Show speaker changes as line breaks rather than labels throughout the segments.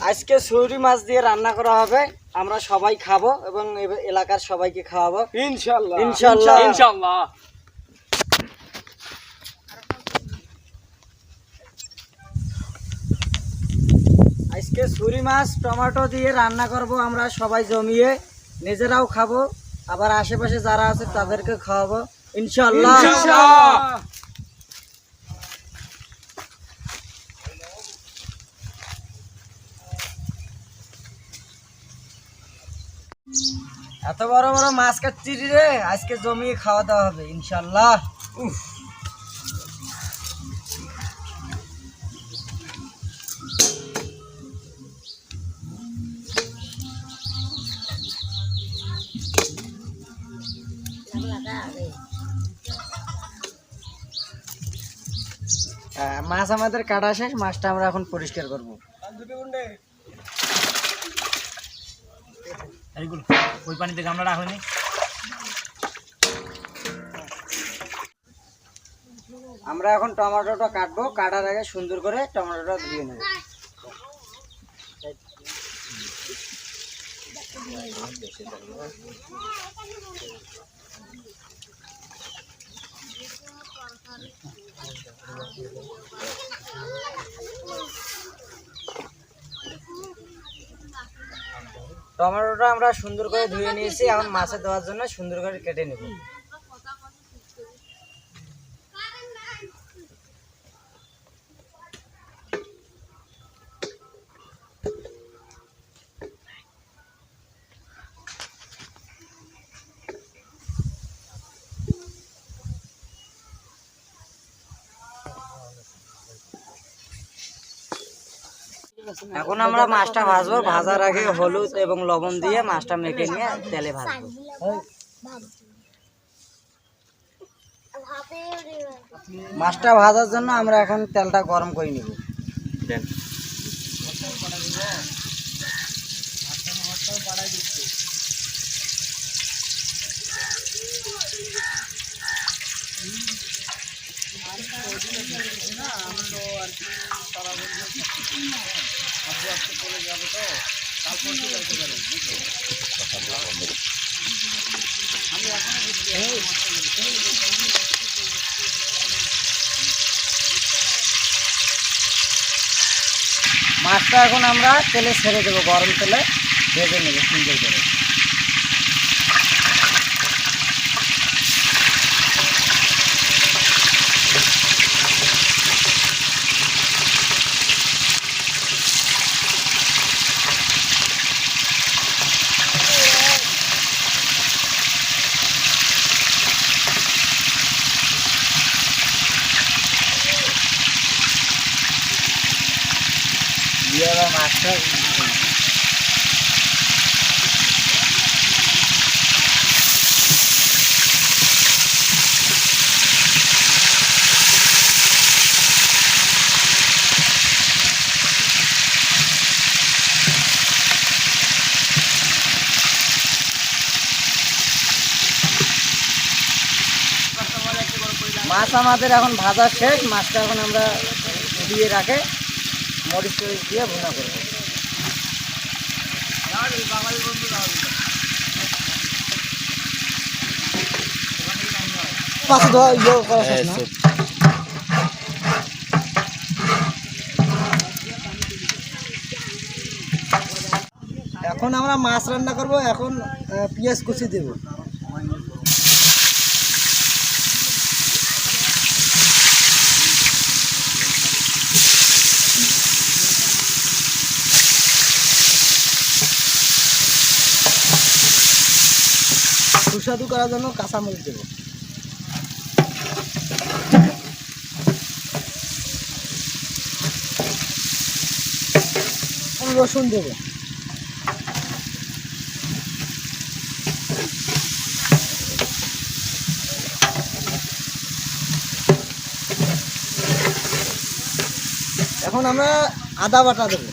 আজকে সৌরি মাছ দিয়ে রান্না করা হবে, আমরা সবাই খাবো এবং এলাকার সবাইকে খাওয়াবো ইনশাআল্লাহ ইনশাআল্লাহ ইনশাআল্লাহ। আজকে সৌরি মাছ টমেটো দিয়ে রান্না করব আমরা সবাই জমিয়ে, নিজেরাও খাবো, আবার আশেপাশে যারা আছে তাদেরকে খাওয়াবো ইনশাআল্লাহ ইনশাআল্লাহ। এত বড় বড় মাছ কাটছি রে, আজকে জমিয়ে খাওয়া দাওয়া হবে ইনশাআল্লাহ। মাছ আমাদের কাটা শেষ, মাছটা আমরা এখন পরিষ্কার করবো। ওই পানিতে গামলা রাখেনি। আমরা এখন টমেটোটা কাটবো, কাটার আগে সুন্দর করে টমেটোটা ধুয়ে নেব। টমেটোটা আমরা সুন্দর করে ধুয়ে নিয়েছি, এখন মাছে দেওয়ার জন্য সুন্দর করে কেটে নেব। এখন আমরা মাছটা ভাজবো, ভাজার আগে হলুদ এবং লবণ দিয়ে মাছটা মেখে নিয়ে তেলে ভাজবো। মাছটা ভাজার জন্য আমরা এখন তেলটা গরম করে নিব। মাছটা এখন আমরা তেলে ছেড়ে দেবো, গরম তেলে ভেজে নেবো সুন্দর করে। মাছটা মাছ আমাদের এখন ভাজা শেষ, মাছটা এখন আমরা দিয়ে রাখে মরিচ টরিচ দিয়ে ভুনা করবো। এখন আমরা মাছ রান্না করব, এখন পেঁয়াজ কুচি দেব। সুস্বাদু করার জন্য কাঁচামরিচ দেব। রসুন দেব। এখন আমরা আদা বাটা দেব।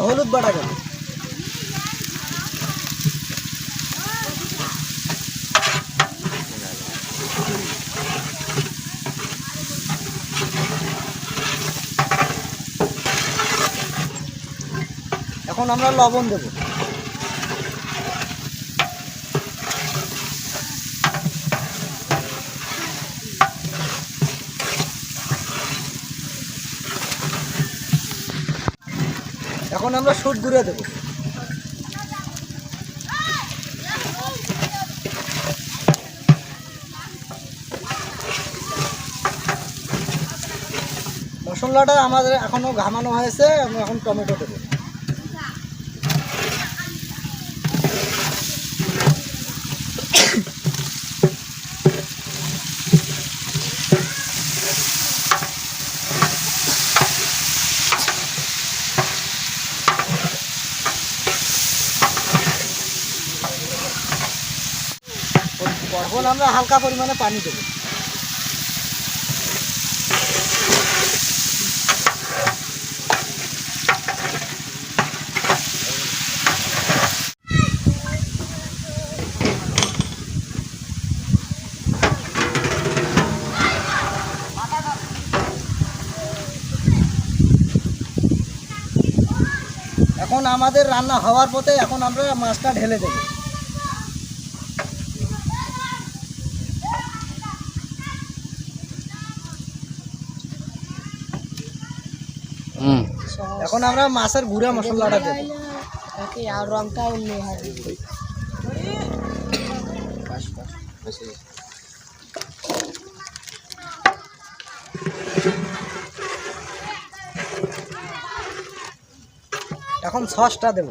হলুদ বাটা দেব। এখন আমরা লবণ দেব। এখন আমরা শুট গুঁড়ো দেব। মশলাটা আমাদের এখনো ঘামানো হয়েছে, আমি এখন টমেটো দেবো। এখন আমরা হালকা পরিমাণে পানি দেবো। এখন আমাদের রান্না হওয়ার পথে এখন আমরা মাছটা ঢেলে দেব। এখন আমরা মাছের গুঁড়া মশলাটা দেব। আর রংটা অন্য হবে। এখন সসটা দেব।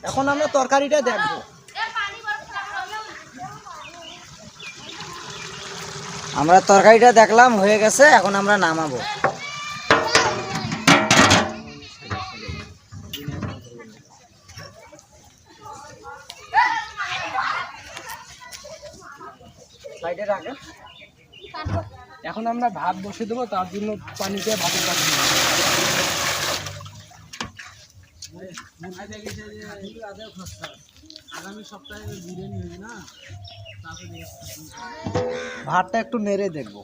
এখন আমরা তরকারিটা দেখব। আমরা তরকারিটা দেখলাম হয়ে গেছে, এখন আমরা নামাবো। এখন আমরা ভাত বসিয়ে দেবো, তার জন্য পানিতে ভাতের কাজ আগামী সপ্তাহে বিরিয়ানি হবে না, ভাতটা একটু নেড়ে দেখবো।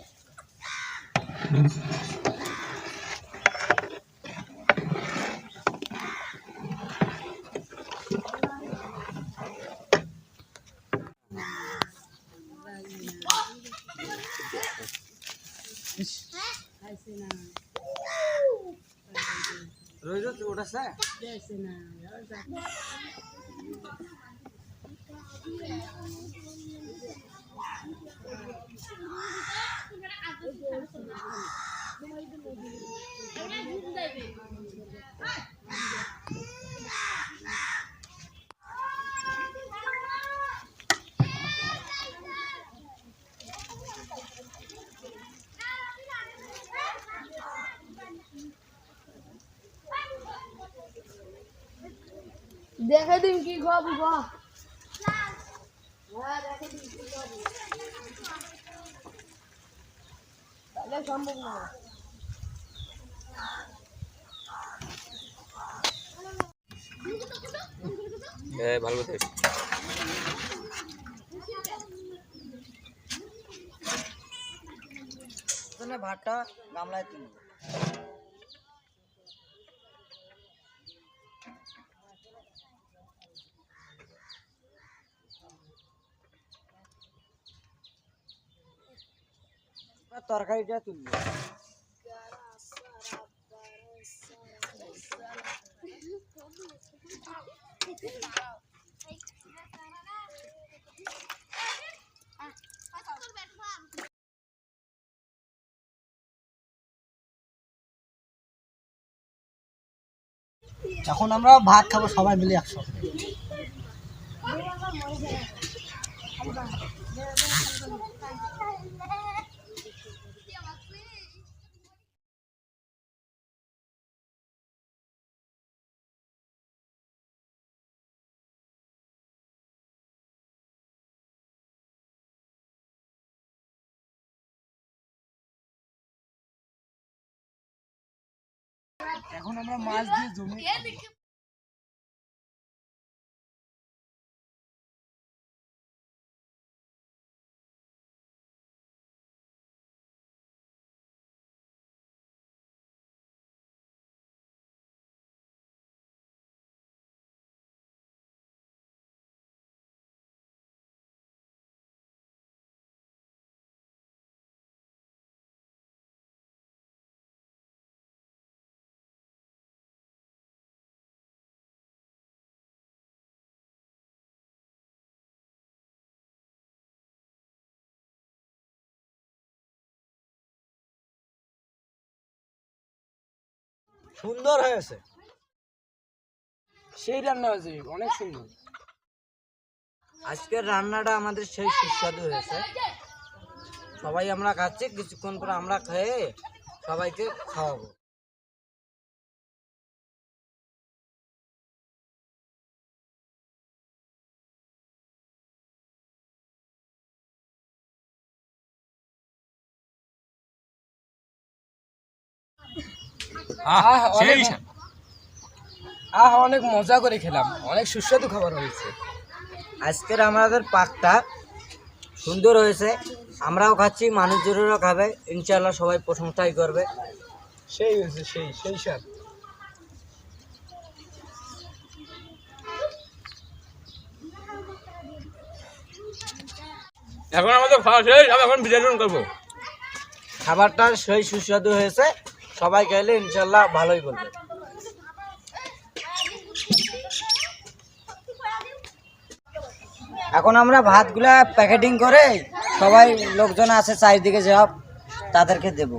দেখে দিন কি খাবি গো। তাহলে সম্ভব না।
ভালো
ভাতটা গামলায় তুলব। তরকারিটা তুলব। এখন আমরা ভাত খাবো সবাই মিলে একসাথে। এখন আমরা মাছ দিয়ে জমি সুন্দর হয়েছে।
সেই রান্না হয়েছে, অনেক সুন্দর।
আজকের রান্নাটা আমাদের সেই সুস্বাদু হয়েছে। সবাই আমরা খাচ্ছি, কিছুক্ষণ পর আমরা খেয়ে সবাইকে খাওয়াবো।
অনেক মজা করে খেলাম, অনেক সুস্বাদু খাবার হয়েছে।
আজকের আমাদের পাকটা সুন্দর হয়েছে, আমরাও খাচ্ছি, মানুষজনেরও খাবে, ইনশাল্লাহ সবাই প্রশংসাই করবে।
সেই হয়েছে, সেই স্বাদ।
এখন আমাদের খাওয়া শেষ, আমি এখন বিতরণ করবো।
খাবারটা সেই সুস্বাদু হয়েছে, সবাই খেলে ইনশাল্লাহ ভালোই বলবে। এখন আমরা ভাতগুলা প্যাকেটিং করে সবাই লোকজন আছে চারিদিকে সব তাদেরকে দেব।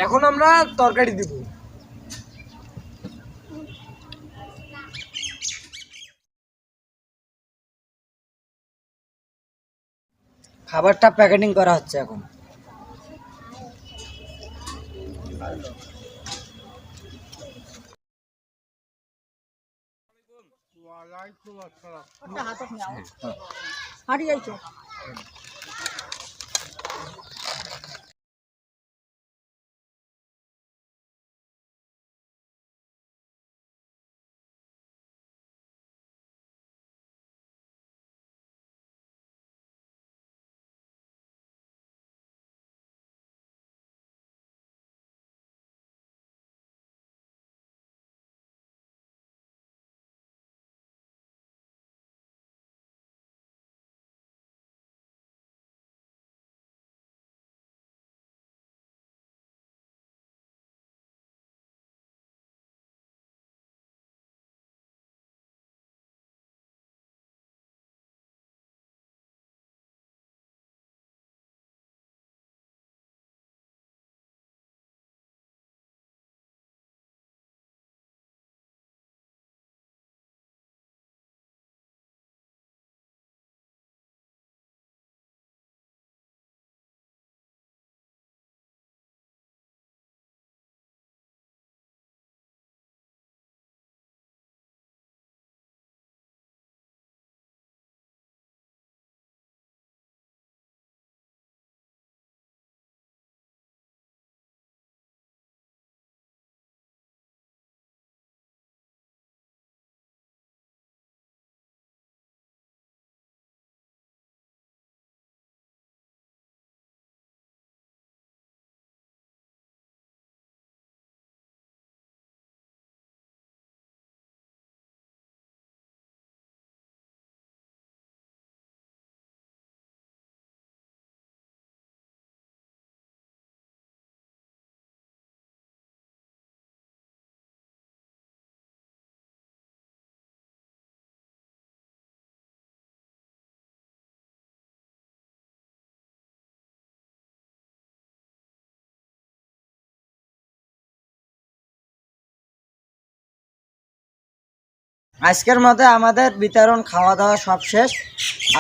এখন আমরা তরকারি দিব।
খাবারটা প্যাকেটিং করা হচ্ছে এখন। আজকের মধ্যে আমাদের বিতরণ খাওয়া দাওয়া সব শেষ।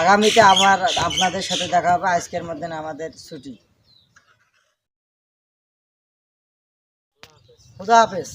আগামীতে আবার আপনাদের সাথে দেখা হবে। আজকের মধ্যে আমাদের ছুটি। খুদা হাফেজ।